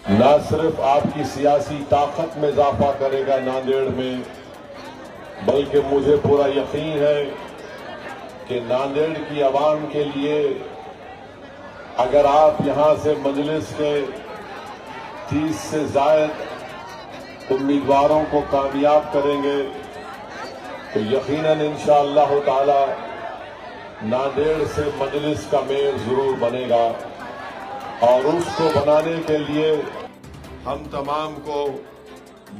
न सिर्फ आपकी सियासी ताकत में इजाफा करेगा नांदेड़ में, बल्कि मुझे पूरा यकीन है कि नांदेड़ की आवाम के लिए अगर आप यहां से मजलिस के 30 से ज्यादा उम्मीदवारों को कामयाब करेंगे तो यकीनन इंशाअल्लाह ताला नांदेड़ से मजलिस का मेयर जरूर बनेगा। और उसको बनाने के लिए हम तमाम को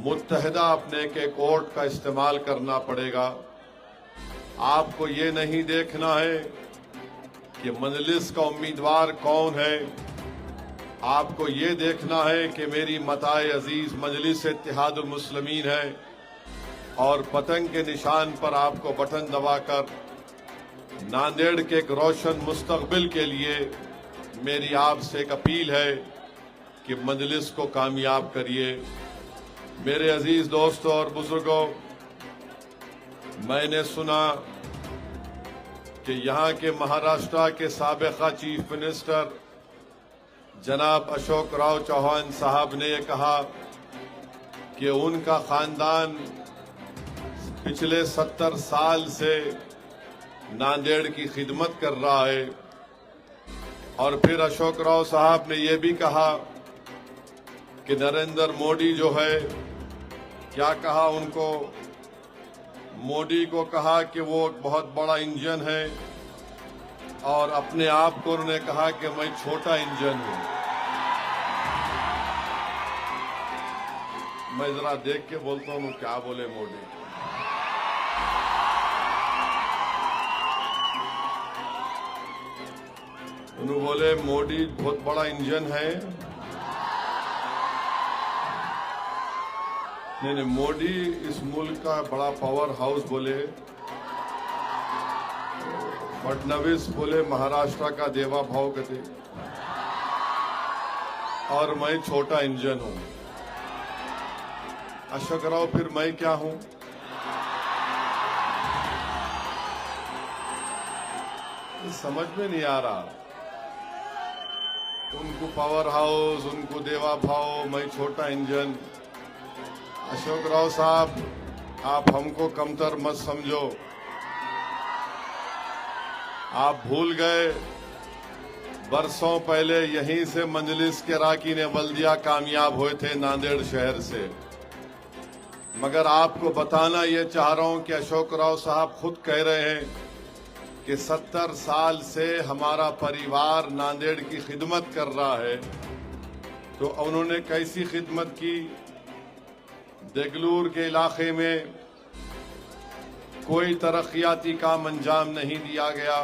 मुत्तहिदा अपने के कोर्ट का इस्तेमाल करना पड़ेगा। आपको ये नहीं देखना है कि मजलिस का उम्मीदवार कौन है, आपको ये देखना है कि मेरी मताए अजीज मजलिस इत्तेहादुल मुस्लिमीन है और पतंग के निशान पर आपको बटन दबाकर नांदेड़ के एक रोशन मुस्तकबिल के लिए मेरी आपसे एक अपील है कि मजलिस को कामयाब करिए। मेरे अजीज दोस्तों और बुजुर्गों, मैंने सुना कि यहाँ के महाराष्ट्र के साबिका चीफ मिनिस्टर जनाब अशोक राव चौहान साहब ने यह कहा कि उनका खानदान पिछले 70 साल से नांदेड़ की खिदमत कर रहा है। और फिर अशोक राव साहब ने यह भी कहा कि नरेंद्र मोदी जो है, क्या कहा उनको, मोदी को कहा कि वो बहुत बड़ा इंजन है और अपने आप को उन्होंने कहा कि मैं छोटा इंजन हूं। मैं जरा देख के बोलता हूं क्या बोले मोदी। उन्होंने बोले मोदी बहुत बड़ा इंजन है। नहीं, मोदी इस मुल्क का बड़ा पावर हाउस बोले, फडणवीस बोले महाराष्ट्र का देवा भाव कहते, और मैं छोटा इंजन हूं। अशोक राव फिर मैं क्या हूं? समझ में नहीं आ रहा। उनको पावर हाउस, उनको देवा भाव, मैं छोटा इंजन। अशोक राव साहब, आप हमको कमतर मत समझो। आप भूल गए बरसों पहले यहीं से मजलिस के अरकान बल्दिया कामयाब हुए थे नांदेड़ शहर से। मगर आपको बताना ये चाह रहा हूं कि अशोक राव साहब खुद कह रहे हैं कि 70 साल से हमारा परिवार नांदेड़ की खिदमत कर रहा है। तो उन्होंने कैसी खिदमत की? देगलूर के इलाके में कोई तरक्याती काम अंजाम नहीं दिया गया।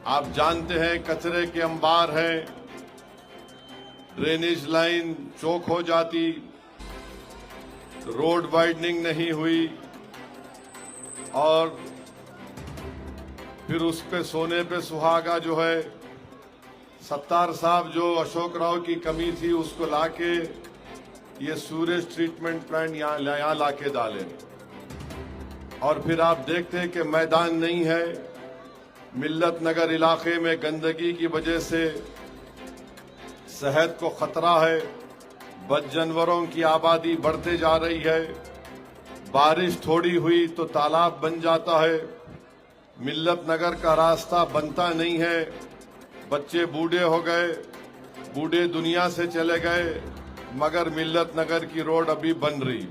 आप जानते हैं कचरे के अंबार हैं, ड्रेनेज लाइन चौक हो जाती, रोड वाइडनिंग नहीं हुई और फिर उस पे सोने पे सुहागा जो है सत्तार साहब जो अशोक राव की कमी थी उसको लाके ये सूरेज ट्रीटमेंट प्लांट यहाँ लाके डाले। और फिर आप देखते हैं कि मैदान नहीं है। मिल्लत नगर इलाके में गंदगी की वजह से सेहत को खतरा है। बद जानवरों की आबादी बढ़ते जा रही है। बारिश थोड़ी हुई तो तालाब बन जाता है। मिल्लत नगर का रास्ता बनता नहीं है। बच्चे बूढ़े हो गए, बूढ़े दुनिया से चले गए, मगर मिल्लत नगर की रोड अभी बन रही।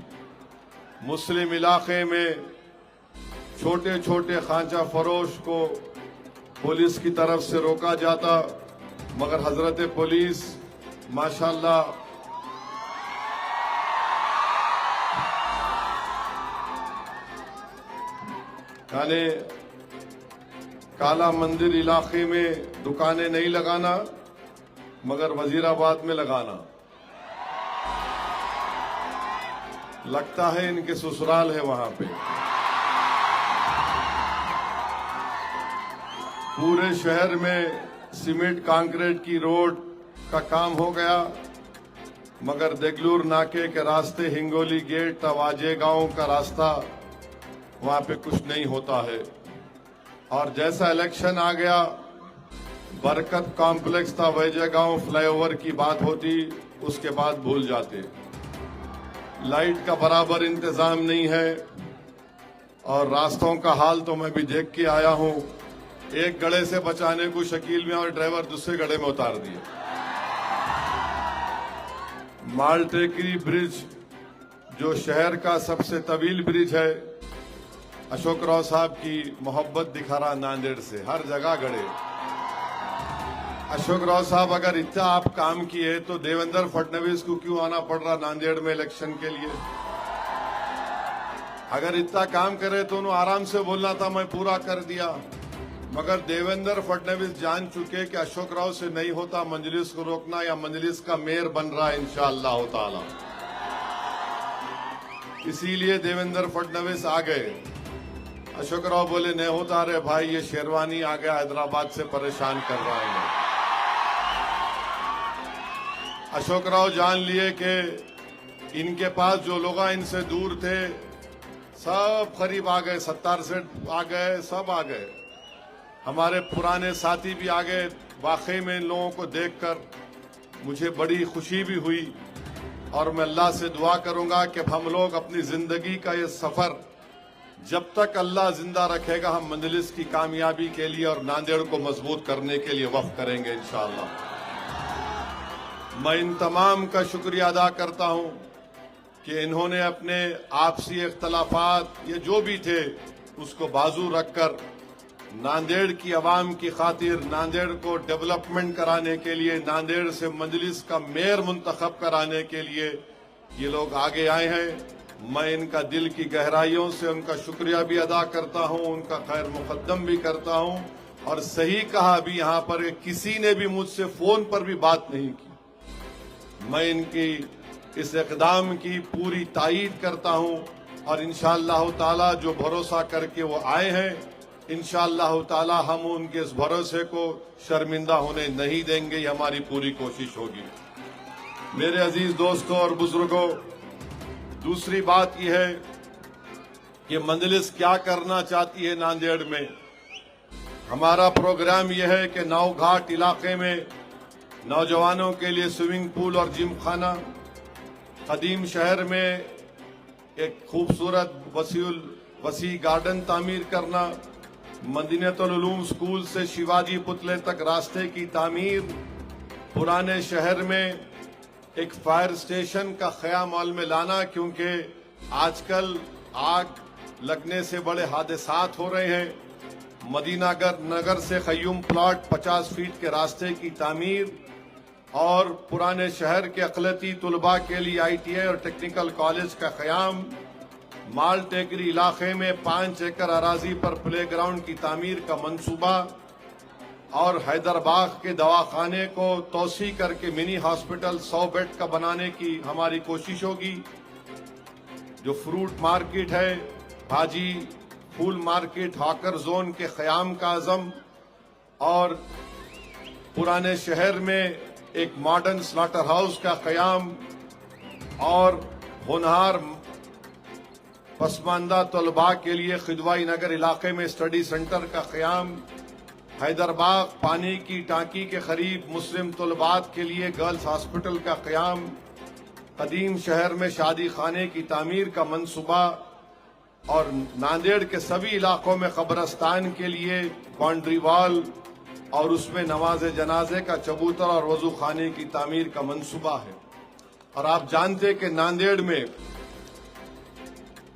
मुस्लिम इलाके में छोटे छोटे खांचा फरोश को पुलिस की तरफ से रोका जाता, मगर हजरत पुलिस माशाल्लाह यानी काला मंदिर इलाके में दुकानें नहीं लगाना, मगर वजीराबाद में लगाना। लगता है इनके ससुराल है वहां पे। पूरे शहर में सीमेंट कंक्रीट की रोड का काम हो गया, मगर देगलूर नाके के रास्ते हिंगोली गेट तवाजे गांव का रास्ता वहां पे कुछ नहीं होता है। और जैसा इलेक्शन आ गया बरकत कॉम्प्लेक्स था, वैजगांव फ्लाईओवर की बात होती, उसके बाद भूल जाते। लाइट का बराबर इंतजाम नहीं है और रास्तों का हाल तो मैं भी देख के आया हूं। एक गड्ढे से बचाने को शकील में और ड्राइवर दूसरे गड्ढे में उतार दिए। मालटेकरी ब्रिज जो शहर का सबसे तवील ब्रिज है, अशोक राव साहब की मोहब्बत दिखा रहा नांदेड़ से, हर जगह गड़े। अशोक राव साहब अगर इतना आप काम किए तो देवेंद्र फडणवीस को क्यों आना पड़ रहा नांदेड़ में इलेक्शन के लिए? अगर इतना काम करे तो उन्होंने आराम से बोलना था मैं पूरा कर दिया। मगर देवेंद्र फडणवीस जान चुके कि अशोक राव से नहीं होता मजलिस को रोकना, या मजलिस का मेयर बन रहा है इंशाअल्लाह ताला। इसीलिए देवेंद्र फडणवीस आ गए। अशोक राव बोले नहीं होता, अरे भाई ये शेरवानी आ गया हैदराबाद से, परेशान कर रहा है। अशोक राव जान लिए कि इनके पास जो लोग इनसे दूर थे सब करीब आ गए, सत्तार सेठ आ गए, सब आ गए। हमारे पुराने साथी भी आ गए। वाकई में इन लोगों को देखकर मुझे बड़ी खुशी भी हुई और मैं अल्लाह से दुआ करूंगा कि हम लोग अपनी जिंदगी का ये सफर जब तक अल्लाह जिंदा रखेगा हम मजलिस की कामयाबी के लिए और नांदेड़ को मजबूत करने के लिए वक्फ करेंगे इंशाअल्लाह। मैं इन तमाम का शुक्रिया अदा करता हूं कि इन्होंने अपने आपसी इख्तलाफात ये जो भी थे उसको बाजू रखकर नांदेड़ की आवाम की खातिर, नांदेड़ को डेवलपमेंट कराने के लिए, नांदेड़ से मजलिस का मेयर मुंतखब कराने के लिए ये लोग आगे आए हैं। मैं इनका दिल की गहराइयों से उनका शुक्रिया भी अदा करता हूं, उनका खैर मुकद्दम भी करता हूं। और सही कहा भी यहाँ पर किसी ने भी मुझसे फोन पर भी बात नहीं की। मैं इनकी इस इक़दाम की पूरी तायीद करता हूं और इंशाअल्लाह ताला जो भरोसा करके वो आए हैं, इंशाअल्लाह ताला हम उनके इस भरोसे को शर्मिंदा होने नहीं देंगे। ये हमारी पूरी कोशिश होगी। मेरे अजीज दोस्तों और बुजुर्गों, दूसरी बात यह है कि मजलिस क्या करना चाहती है नांदेड़ में। हमारा प्रोग्राम यह है कि नौघाट इलाके में नौजवानों के लिए स्विमिंग पूल और जिम खाना, कदीम शहर में एक खूबसूरत वसी गार्डन तामीर करना, मदीनतुल उलूम स्कूल से शिवाजी पुतले तक रास्ते की तामीर, पुराने शहर में एक फायर स्टेशन का ख्याल में लाना, क्योंकि आजकल आग लगने से बड़े हादसात हो रहे हैं। मदीना नगर से खयूम प्लॉट 50 फीट के रास्ते की तामीर और पुराने शहर के अक़लियती तुलबा के लिए ITI और टेक्निकल कॉलेज का क़याम, माल टेकरी इलाके में 5 एकड़ अराजी पर प्ले ग्राउंड की तामीर का मंसूबा और हैदराबाद के दवाखाने को तोसी करके मिनी हॉस्पिटल 100 बेड का बनाने की हमारी कोशिश होगी। जो फ्रूट मार्केट है, भाजी फूल मार्केट, हॉकर जोन के क़याम का अज़म और पुराने शहर में एक मॉडर्न स्लॉटर हाउस का क़याम और होनहार पसमानदा तलबा के लिए खिदवाई नगर इलाके में स्टडी सेंटर का क़याम, हैदराबाद पानी की टांकी के करीब मुस्लिम तलबात के लिए गर्ल्स हॉस्पिटल का क़याम, कदीम शहर में शादी खाने की तामीर का मंसूबा और नांदेड़ के सभी इलाकों में कब्रस्तान के लिए बाउंड्री वॉल और उसमें नमाज जनाजे का चबूतर और वजू खाने की तामीर का मंसूबा है। और आप जानते हैं कि नांदेड़ में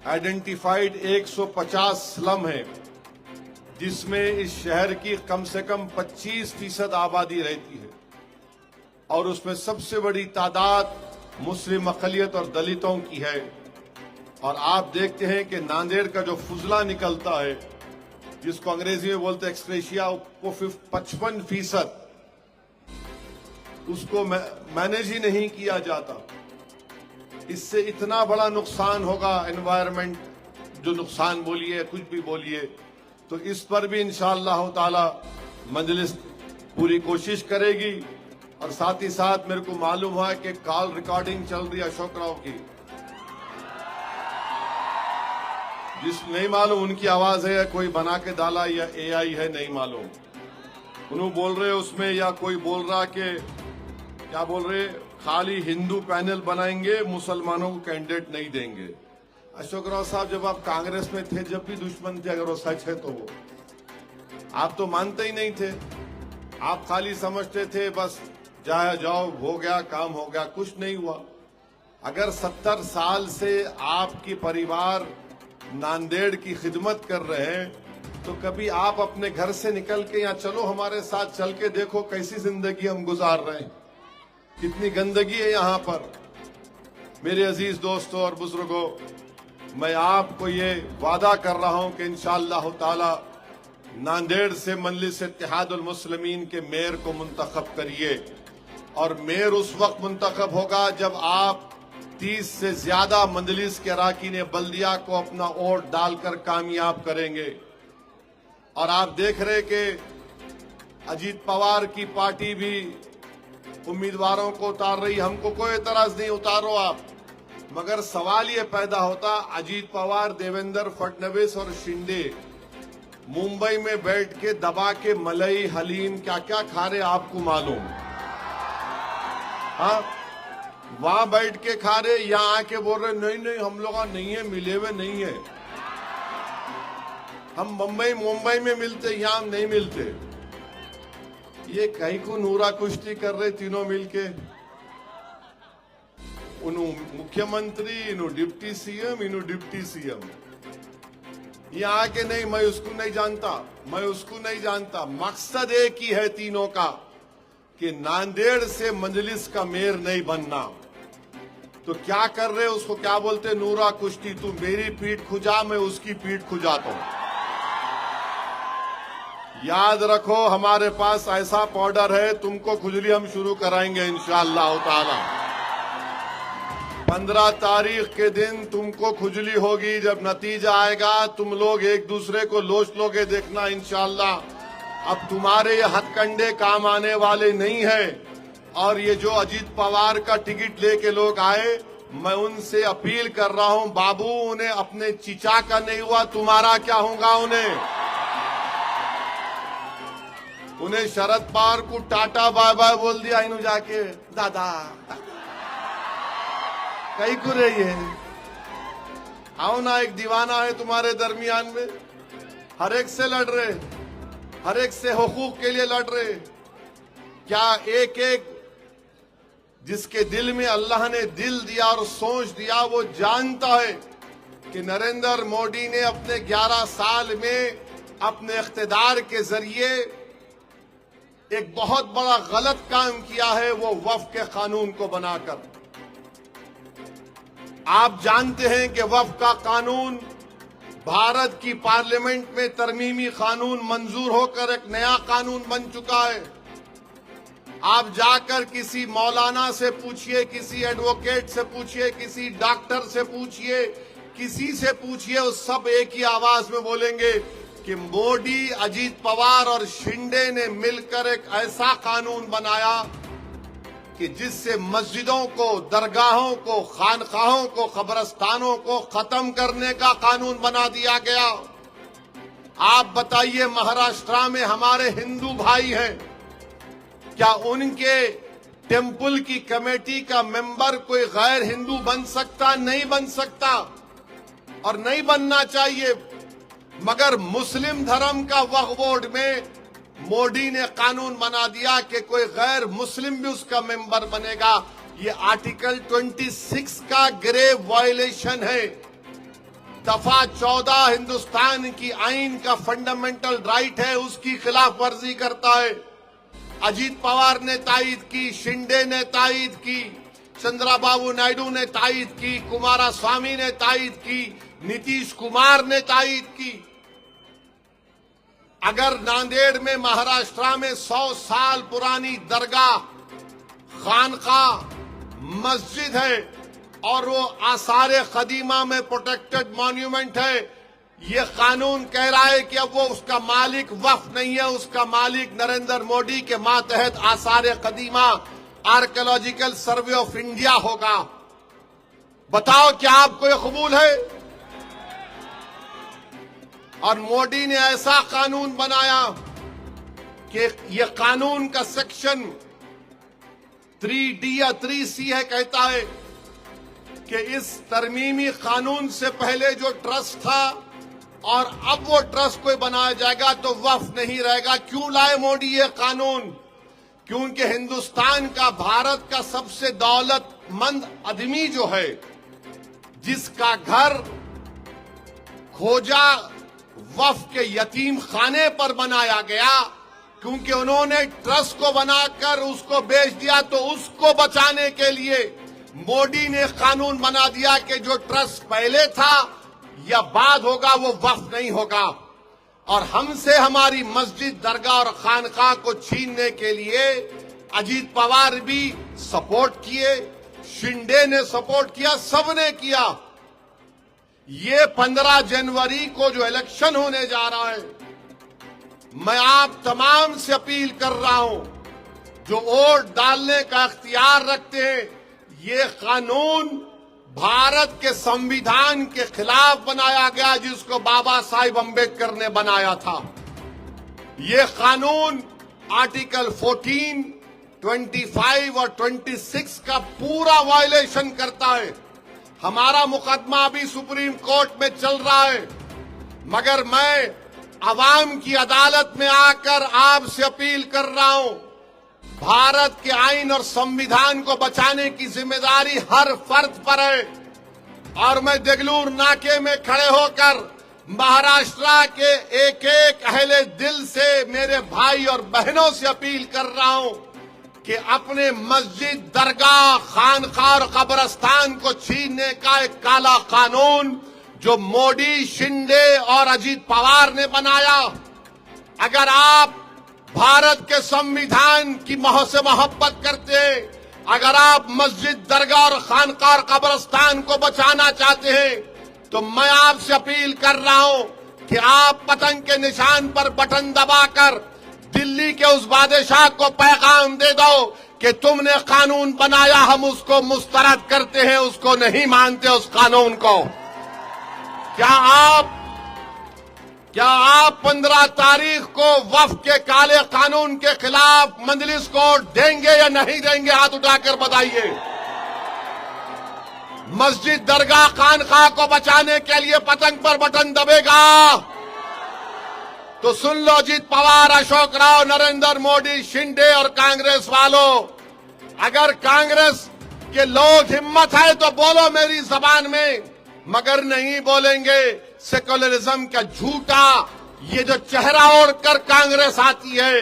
आइडेंटिफाइड 150 स्लम है, जिसमें इस शहर की कम से कम 25% आबादी रहती है और उसमें सबसे बड़ी तादाद मुस्लिम अक़लियत और दलितों की है। और आप देखते हैं कि नांदेड़ का जो फुजला निकलता है, जिसको अंग्रेजी में बोलते हैं एक्सक्रेशिया, वो 55% उसको मैनेज ही नहीं किया जाता। इससे इतना बड़ा नुकसान होगा, एनवायरनमेंट जो नुकसान बोलिए, कुछ भी बोलिए, तो इस पर भी इंशाअल्लाह ताला मजलिस पूरी कोशिश करेगी। और साथ ही साथ मेरे को मालूम हुआ कि कॉल रिकॉर्डिंग चल रही है अशोक राव की, जिस नहीं मालूम उनकी आवाज है या कोई बना के डाला या AI है, नहीं मालूम। उन्होंने बोल रहे उसमें, या कोई बोल रहा कि क्या बोल रहे, खाली हिंदू पैनल बनाएंगे, मुसलमानों को कैंडिडेट नहीं देंगे। अशोक राव साहब, जब आप कांग्रेस में थे, जब भी दुश्मन थे, अगर वो सच है तो वो आप तो मानते ही नहीं थे। आप खाली समझते थे बस जाओ, हो गया काम, हो गया, कुछ नहीं हुआ। अगर 70 साल से आपकी परिवार नांदेड़ की खिदमत कर रहे हैं, तो कभी आप अपने घर से निकल के यहाँ चलो, हमारे साथ चल के देखो कैसी जिंदगी हम गुजार रहे हैं, कितनी गंदगी है यहाँ पर। मेरे अजीज दोस्तों और बुजुर्गों, मैं आपको ये वादा कर रहा हूं कि इंशाअल्लाह ताला नांदेड़ से मजलिस इत्तेहादुल मुस्लिमीन के मेयर को मुंतखब करिए, और मेयर उस वक्त मुंतखब होगा जब आप 30 से ज्यादा मजलिस के अराकीन बल्दिया को अपना वोट डालकर कामयाब करेंगे। और आप देख रहे कि अजीत पवार की पार्टी भी उम्मीदवारों को उतार रही, हमको कोई एतराज नहीं, उतारो आप। मगर सवाल ये पैदा होता, अजीत पवार, देवेंद्र फडणवीस और शिंदे मुंबई में बैठ के दबा के मलई हलीम क्या क्या खा रहे आपको मालूम? हाँ, वहां बैठ के खा रहे, यहाँ आके बोल रहे नहीं नहीं हम लोग नहीं है, मिले हुए नहीं है, हम मुंबई में मिलते, यहाँ नहीं मिलते। ये कहीं को नूरा कुश्ती कर रहे तीनों मिलके, उन्हों मुख्यमंत्री, इन्हों डिप्टी सीएम, इन्हों डिप्टी सीएम। यहाँ आके नहीं, मैं उसको नहीं जानता, मैं उसको नहीं जानता। मकसद एक ही है तीनों का कि नांदेड़ से मजलिस का मेयर नहीं बनना। तो क्या कर रहे, उसको क्या बोलते, नूरा कुश्ती। तू मेरी पीठ खुजा, मैं उसकी पीठ खुजाता हूं। याद रखो, हमारे पास ऐसा पाउडर है, तुमको खुजली हम शुरू कराएंगे इंशाअल्लाह ताला। 15 तारीख के दिन तुमको खुजली होगी, जब नतीजा आएगा तुम लोग एक दूसरे को लोच लोगे, देखना इंशाअल्लाह। अब तुम्हारे ये हथकंडे काम आने वाले नहीं है। और ये जो अजीत पवार का टिकट लेके लोग आए, मैं उनसे अपील कर रहा हूं, बाबू उन्हें अपने चिचा का नहीं हुआ, तुम्हारा क्या होगा? उन्हें शरद पवार को टाटा बाय बाय बोल दिया, इन्हों जाके दादा कहीं को रही है। आओ ना, एक दीवाना है तुम्हारे दरमियान में, हर एक से लड़ रहे, हर एक से हुकूक के लिए लड़ रहे। क्या एक एक जिसके दिल में अल्लाह ने दिल दिया और सोच दिया, वो जानता है कि नरेंद्र मोदी ने अपने 11 साल में अपने इख्तिदार के जरिए एक बहुत बड़ा गलत काम किया है, वो वक्फ के कानून को बनाकर। आप जानते हैं कि वक्फ का कानून भारत की पार्लियामेंट में तरमीमी कानून मंजूर होकर एक नया कानून बन चुका है। आप जाकर किसी मौलाना से पूछिए, किसी एडवोकेट से पूछिए, किसी डॉक्टर से पूछिए, किसी से पूछिए, वो सब एक ही आवाज में बोलेंगे कि मोदी, अजीत पवार और शिंदे ने मिलकर एक ऐसा कानून बनाया कि जिससे मस्जिदों को, दरगाहों को, खानकाहों को, कब्रस्तानों को खत्म करने का कानून बना दिया गया। आप बताइए, महाराष्ट्र में हमारे हिंदू भाई हैं, क्या उनके टेंपल की कमेटी का मेंबर कोई गैर हिंदू बन सकता? नहीं बन सकता, और नहीं बनना चाहिए। मगर मुस्लिम धर्म का वक्फ बोर्ड में मोदी ने कानून बना दिया कि कोई गैर मुस्लिम भी उसका मेंबर बनेगा। ये आर्टिकल 26 का ग्रेव वायलेशन है। दफा 14 हिंदुस्तान की आइन का फंडामेंटल राइट है, उसकी खिलाफ वर्जी करता है। अजीत पवार ने तायद की, शिंदे ने तायद की, चंद्रबाबू नायडू ने तायद की, कुमारस्वामी ने तायद की, नीतीश कुमार ने तायद की। अगर नांदेड़ में, महाराष्ट्र में 100 साल पुरानी दरगाह, खानकाह, मस्जिद है और वो आसारे कदीमा में प्रोटेक्टेड मॉन्यूमेंट है, ये कानून कह रहा है कि अब वो उसका मालिक वक्फ नहीं है, उसका मालिक नरेंद्र मोदी के मातहत आसारे कदीमा आर्कियोलॉजिकल सर्वे ऑफ इंडिया होगा। बताओ, क्या आपको ये कबूल है? और मोदी ने ऐसा कानून बनाया कि ये कानून का सेक्शन 3D या 3C है, कहता है कि इस तरमीमी कानून से पहले जो ट्रस्ट था और अब वो ट्रस्ट कोई बनाया जाएगा तो वक्फ नहीं रहेगा। क्यों लाए मोदी ये कानून? क्योंकि हिंदुस्तान का, भारत का सबसे दौलतमंद आदमी जो है, जिसका घर खोजा वक्फ के यतीम खाने पर बनाया गया, क्योंकि उन्होंने ट्रस्ट को बनाकर उसको बेच दिया, तो उसको बचाने के लिए मोदी ने कानून बना दिया कि जो ट्रस्ट पहले था या बाद होगा वो वक्फ नहीं होगा। और हमसे हमारी मस्जिद, दरगाह और खानकाह को छीनने के लिए अजीत पवार भी सपोर्ट किए, शिंदे ने सपोर्ट किया, सबने किया। ये 15 जनवरी को जो इलेक्शन होने जा रहा है, मैं आप तमाम से अपील कर रहा हूं जो वोट डालने का इख्तियार रखते हैं, ये कानून भारत के संविधान के खिलाफ बनाया गया, जिसको बाबा साहिब अम्बेडकर ने बनाया था। ये कानून आर्टिकल 14, 25 और 26 का पूरा वायलेशन करता है। हमारा मुकदमा अभी सुप्रीम कोर्ट में चल रहा है, मगर मैं अवाम की अदालत में आकर आपसे अपील कर रहा हूं, भारत के आईन और संविधान को बचाने की जिम्मेदारी हर फर्द पर है। और मैं देगलूर नाके में खड़े होकर महाराष्ट्र के एक एक अहले दिल से, मेरे भाई और बहनों से अपील कर रहा हूं कि अपने मस्जिद, दरगाह, खानकाह और कब्रस्तान को छीनने का एक काला कानून जो मोदी, शिंदे और अजीत पवार ने बनाया, अगर आप भारत के संविधान की से मोहब्बत करते हैं, अगर आप मस्जिद, दरगाह और खानकाह और कब्रस्तान को बचाना चाहते हैं, तो मैं आपसे अपील कर रहा हूं कि आप पतंग के निशान पर बटन दबाकर दिल्ली के उस बादशाह को पैगाम दे दो कि तुमने कानून बनाया, हम उसको मुस्तरद करते हैं, उसको नहीं मानते उस कानून को। क्या आप 15 तारीख को वक्फ के काले कानून के खिलाफ मजलिस को देंगे या नहीं देंगे? हाथ उठाकर बताइए। मस्जिद, दरगाह, खानकाह को बचाने के लिए पतंग पर बटन दबेगा तो सुन लो अजीत पवार, अशोक राव, नरेंद्र मोदी, शिंदे और कांग्रेस वालों, अगर कांग्रेस के लोग हिम्मत है तो बोलो मेरी जबान में, मगर नहीं बोलेंगे। सेकुलरिज्म का झूठा ये जो चेहरा ओढ़कर कांग्रेस आती है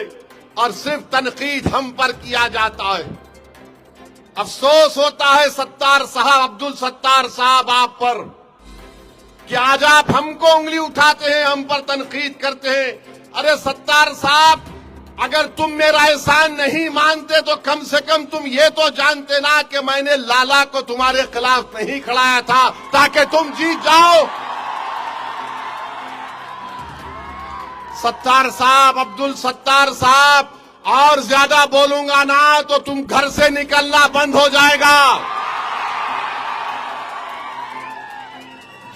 और सिर्फ तनकीद हम पर किया जाता है। अफसोस होता है सत्तार साहब, अब्दुल सत्तार साहब, आप पर कि आज आप हमको उंगली उठाते हैं, हम पर तनकीद करते हैं। अरे सत्तार साहब, अगर तुम मेरा एहसान नहीं मानते तो कम से कम तुम ये तो जानते ना कि मैंने लाला को तुम्हारे खिलाफ नहीं खड़ाया था ताकि तुम जीत जाओ। सत्तार साहब, अब्दुल सत्तार साहब, और ज्यादा बोलूंगा ना तो तुम घर से निकलना बंद हो जाएगा।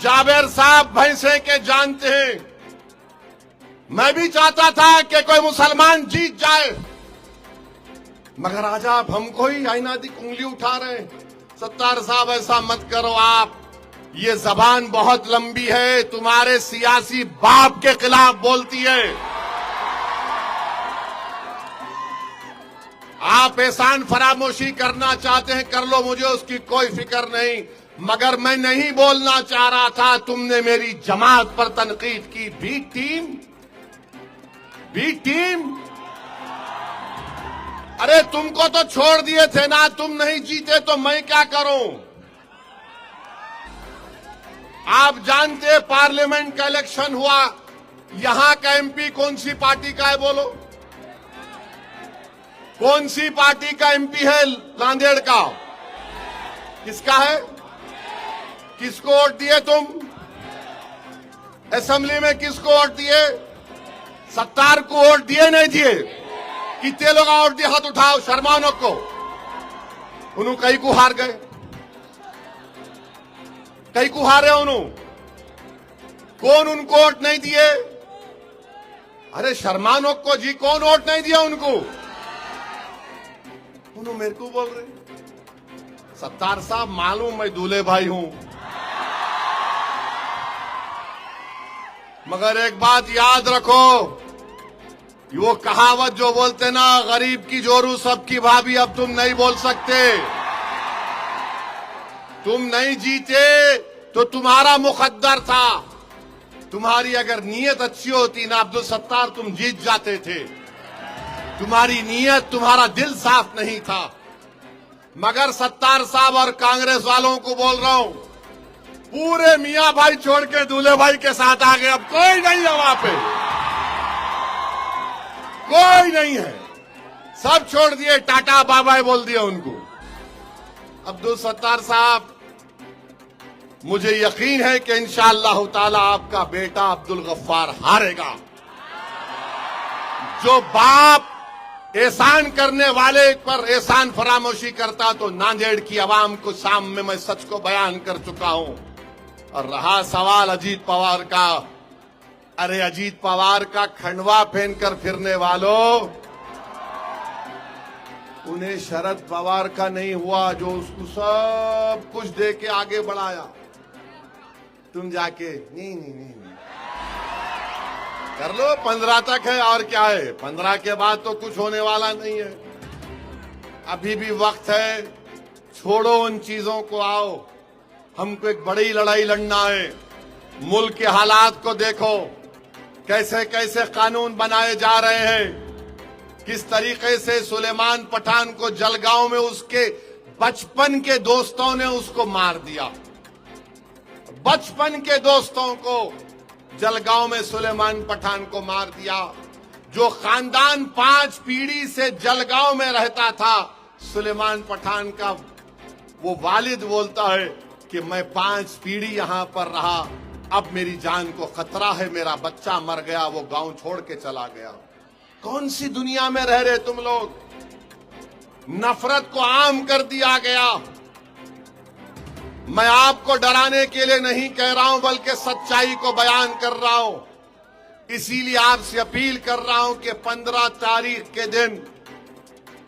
जावेर साहब भैंसे के जानते हैं, मैं भी चाहता था कि कोई मुसलमान जीत जाए, मगर आज आप हमको ही आईनादिक उंगली उठा रहे हैं। सत्तार साहब ऐसा मत करो, आप ये जबान बहुत लंबी है, तुम्हारे सियासी बाप के खिलाफ बोलती है। आप एहसान फरामोशी करना चाहते हैं, कर लो, मुझे उसकी कोई फिक्र नहीं, मगर मैं नहीं बोलना चाह रहा था। तुमने मेरी जमात पर तनकीद की। बी टीम, अरे तुमको तो छोड़ दिए थे ना, तुम नहीं जीते तो मैं क्या करूं? आप जानते हैं पार्लियामेंट का इलेक्शन हुआ, यहां का एमपी कौन सी पार्टी का है? बोलो, कौन सी पार्टी का एमपी है नांदेड़ का? किसका है? किसको वोट दिए तुम? असेंबली में किसको वोट दिए? सत्तार को वोट दिए नहीं दिए? कितने लोग वोट दिए? हाथ उठाओ, शर्माओ को। उन्होंने कई को हार गए, कई को हारे उन्होंने। कौन उनको वोट नहीं दिए? अरे शर्मानो को जी कौन वोट नहीं दिया उनको? उन्होंने मेरे को बोल रहे सत्तार साहब मालूम मैं दूल्हे भाई हूं, मगर एक बात याद रखो, वो कहावत जो बोलते ना, गरीब की जोरू सबकी भाभी, अब तुम नहीं बोल सकते। तुम नहीं जीते तो तुम्हारा मुकद्दर था। तुम्हारी अगर नीयत अच्छी होती ना अब्दुल सत्तार, तुम जीत जाते थे। तुम्हारी नीयत, तुम्हारा दिल साफ नहीं था। मगर सत्तार साहब और कांग्रेस वालों को बोल रहा हूं, पूरे मियां भाई छोड़ के दूल्हे भाई के साथ आ गए। अब कोई नहीं है वहां पे, कोई नहीं है, सब छोड़ दिए, टाटा बाय बाय बोल दिया उनको। अब्दुल सत्तार साहब, मुझे यकीन है कि इंशाअल्लाह ताला आपका बेटा अब्दुल गफ्फार हारेगा। जो बाप एहसान करने वाले पर एहसान फरामोशी करता, तो नांदेड़ की आवाम को सामने मैं सच को बयान कर चुका हूं। और रहा सवाल अजीत पवार का, अरे अजीत पवार का खंडवा पहनकर फिरने वालों, उन्हें शरद पवार का नहीं हुआ जो उसको सब कुछ दे के आगे बढ़ाया। तुम जाके नहीं कर लो, 15 तक है और क्या है, 15 के बाद तो कुछ होने वाला नहीं है। अभी भी वक्त है, छोड़ो उन चीजों को, आओ हमको एक बड़ी लड़ाई लड़ना है। मुल्क के हालात को देखो, कैसे कैसे कानून बनाए जा रहे हैं, किस तरीके से सुलेमान पठान को जलगांव में उसके बचपन के दोस्तों ने उसको मार दिया। बचपन के दोस्तों को जलगांव में सुलेमान पठान को मार दिया। जो खानदान 5 पीढ़ी से जलगांव में रहता था, सुलेमान पठान का वो वालिद बोलता है कि मैं 5 पीढ़ी यहां पर रहा, अब मेरी जान को खतरा है, मेरा बच्चा मर गया, वो गांव छोड़ के चला गया। कौन सी दुनिया में रह रहे तुम लोग? नफरत को आम कर दिया गया। मैं आपको डराने के लिए नहीं कह रहा हूं, बल्कि सच्चाई को बयान कर रहा हूं। इसीलिए आपसे अपील कर रहा हूं कि 15 तारीख के दिन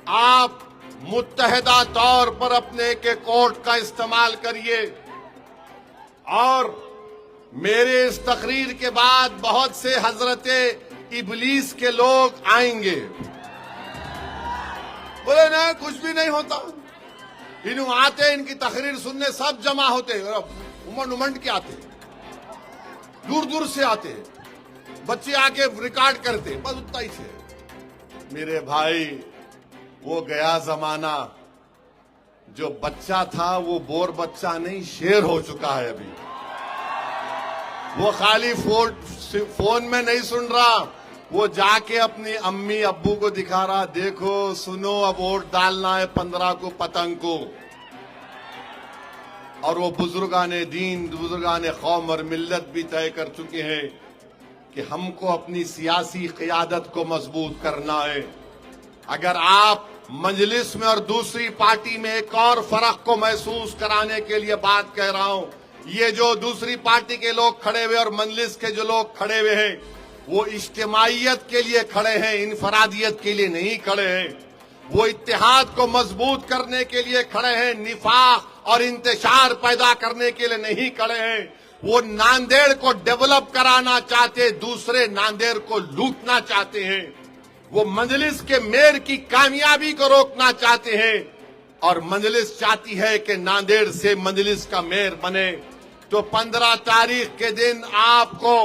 आप मुत्तहिदा तौर पर अपने के कोर्ट का इस्तेमाल करिए। और मेरे इस तकरीर के बाद बहुत से हजरते इबलीस के लोग आएंगे, बोले ना कुछ भी नहीं होता, इन आते इनकी तकरीर सुनने सब जमा होते, उमंड उमंड के आते, दूर दूर से आते, बच्चे आके रिकॉर्ड करते, बस उतना ही से। मेरे भाई, वो गया जमाना, जो बच्चा था वो बोर बच्चा नहीं, शेर हो चुका है अभी। वो खाली फोन में नहीं सुन रहा, वो जाके अपनी अम्मी अब्बू को दिखा रहा, देखो सुनो अब वोट डालना है 15 को पतंग को। और वो बुजुर्गाने दीन, बुजुर्गाने कौम और मिल्लत भी तय कर चुके हैं कि हमको अपनी सियासी क़ियादत को मजबूत करना है। अगर आप मजलिस में और दूसरी पार्टी में एक और फर्क को महसूस कराने के लिए बात कह रहा हूं, ये जो दूसरी पार्टी के लोग खड़े हुए और मजलिस के जो लोग खड़े हुए हैं, वो इज्तिमाइयत के लिए खड़े हैं, इनफरादियत के लिए नहीं खड़े हैं। वो इत्तेहाद को मजबूत करने के लिए खड़े हैं, निफाक और इंतशार पैदा करने के लिए नहीं खड़े हैं। वो नांदेड़ को डेवलप कराना चाहते, दूसरे नांदेड़ को लूटना चाहते हैं। वो मजलिस के मेयर की कामयाबी को रोकना चाहते हैं, और मजलिस चाहती है कि नांदेड़ से मजलिस का मेयर बने। तो 15 तारीख के दिन आपको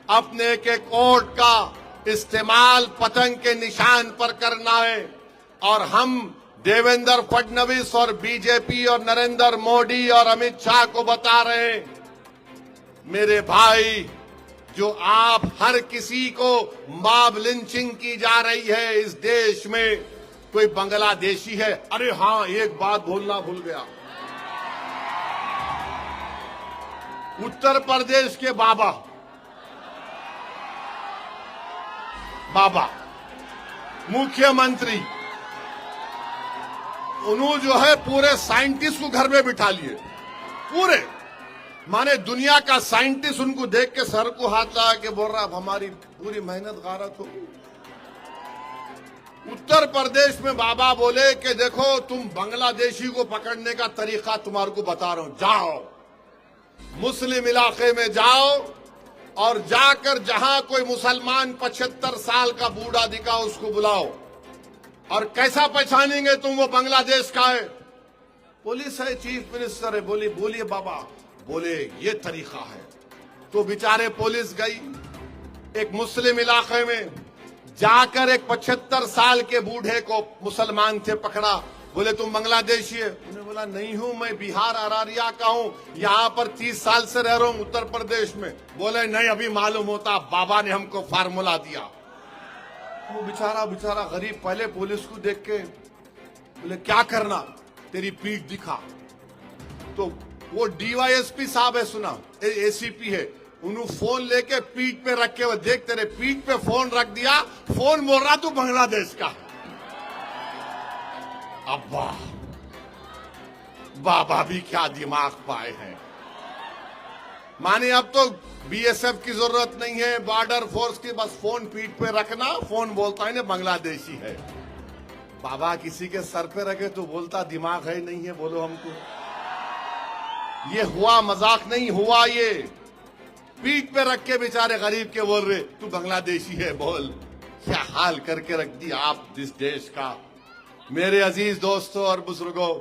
अपने के कोर्ट का इस्तेमाल पतंग के निशान पर करना है। और हम देवेंद्र फडणवीस और बीजेपी और नरेंद्र मोदी और अमित शाह को बता रहे हैं, मेरे भाई, जो आप हर किसी को मॉब लिंचिंग की जा रही है इस देश में, कोई बांग्लादेशी है। अरे हां, एक बात बोलना भूल गया, उत्तर प्रदेश के बाबा मुख्यमंत्री, उन्होंने जो है पूरे साइंटिस्ट को घर में बिठा लिए, पूरे माने दुनिया का साइंटिस्ट उनको देख के सर को हाथ लगा के बोल रहा अब हमारी पूरी मेहनत गारत होगी। उत्तर प्रदेश में बाबा बोले कि देखो तुम बांग्लादेशी को पकड़ने का तरीका तुम्हारे को बता रहा हूं, जाओ मुस्लिम इलाके में जाओ और जाकर जहां कोई मुसलमान 75 साल का बूढ़ा दिखा उसको बुलाओ और कैसा पहचानेंगे तुम वो बांग्लादेश का है? पुलिस है, चीफ मिनिस्टर है, बोलिए बाबा, बोले ये तरीका है। तो बेचारे पुलिस गई एक मुस्लिम इलाके में जाकर एक 75 साल के बूढ़े को मुसलमान थे पकड़ा। बोले तुम बांग्लादेशी है? उन्होंने बोला नहीं हूं, मैं बिहार अरारिया का हूं, यहां पर 30 साल से रह रहा हूं उत्तर प्रदेश में। बोले नहीं अभी मालूम होता, बाबा ने हमको फार्मूला दिया। वो बेचारा गरीब पहले पुलिस को देख के बोले क्या करना, तेरी पीठ दिखा। तो वो डीवाईएसपी साहब है, सुना एसीपी है, उन्होंने फोन लेके पीठ पे रख के वो देख तेरे पीठ पे फोन रख दिया, फोन बोल रहा तू बांग्लादेश का। अब्बा बाबा भी क्या दिमाग पाए हैं। माने अब तो बीएसएफ की जरूरत नहीं है, बॉर्डर फोर्स की, बस फोन पीठ पे रखना, फोन बोलता है ना बांग्लादेशी है। बाबा किसी के सर पे रखे तो बोलता दिमाग है नहीं है, बोलो हमको। ये हुआ मजाक नहीं हुआ, ये पीठ पे रख के बेचारे गरीब के बोल रहे तू बांग्लादेशी है, बोल। क्या हाल करके रख दिया आप इस देश का। मेरे अजीज दोस्तों और बुजुर्गों,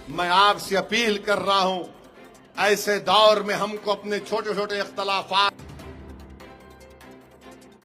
मैं आपसे अपील कर रहा हूं, ऐसे दौर में हमको अपने छोटे छोटे इख्तलाफात